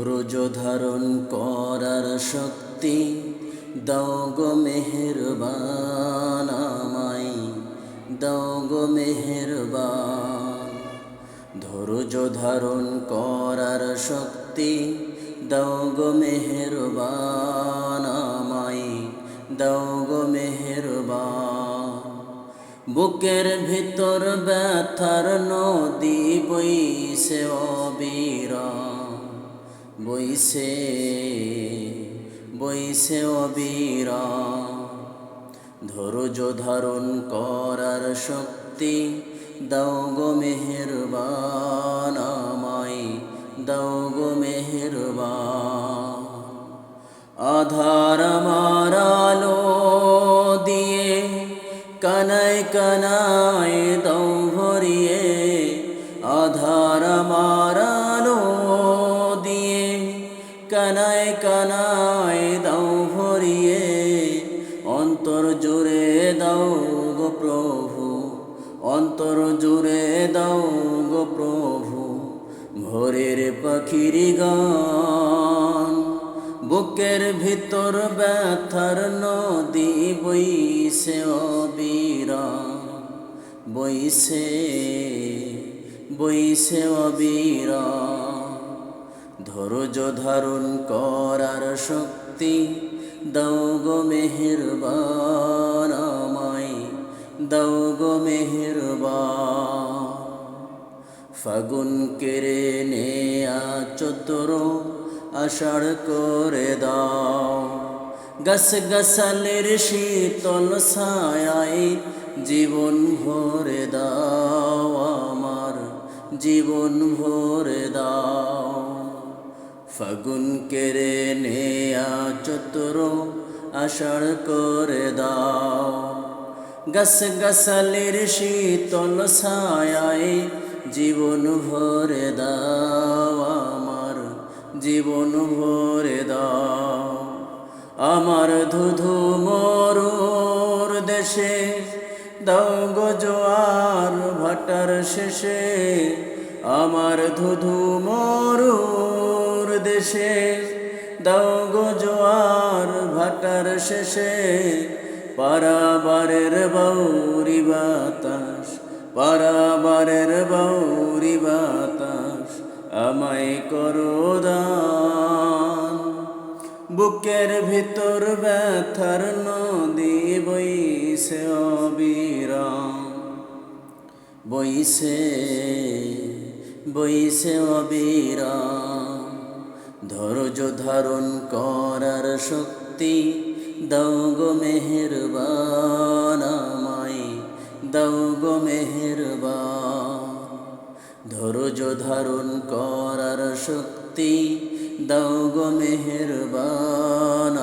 রোজ ধারণ করার শক্তি দাও গো মেহেরবান আমায়, দাও গো মেহেরবান। ধৈর্য ধারণ করার শক্তি দাও গো মেহেরবান আমায়, দাও গো মেহেরবান। বুকের ভিতর ব্যথার নদী বইছে অবিরাম, বইছে বইছে অবিরাম। ধৈর্য ধারণ করার শক্তি দাও গো মেহেরবান আমায়, দাও গো মেহেরবান। আধার আমার আলো দিয়ে কানায় কানায় দাও ভরিয়ে, আধার আমার আলো দিয়ে কানায় কানায় দাও ভরিয়ে। অন্তর জুড়ে দাও গো প্রভু, অন্তর জুড়ে দাও গো প্রভু ভোরের পাখির গান। বুকের ভিতর ব্যথার নদী বইছে অবিরাম, বইছে বইছে অবিরাম। ধৈর্য ধারণ করার শক্তি দাও গো মেহেরবান আমায়, দাও গো মেহেরবান। ফাগুন কেড়ে নেয়া চতুর আষাঢ় করে দাও, গাছ গাছালের শীতল ছায়ায় জীবন ভরে দাও আমার, জীবন ভরে দাও। ফাগুন কেড়ে নেয়া চতুর আষাঢ় করে দাও, গাছ গাছালের শীতল ছায়ায় জীবন ভরে দাও আমার, জীবন ভরে দাও। আমার ধুধু মরুর দেশে দাও গো জোয়ার ভাটার শেষে, আমার ধুধু মরুর দেশে দাও গো জোয়ার ভাটার শেষে। পারাবারের বাউরি বাতাস, পারাবারের বাউরি বাতাস আমায় করো দান। বুকের ভিতর ব্যথার নদী বইছে অবিরাম, বইছে বইছে অবিরাম। ধৈর্য ধারণ করার শক্তি দাও গো মেহেরবান আমায়, দাও গো মেহেরবান। ধৈর্য ধারণ করার শক্তি দাও গো মেহেরবান।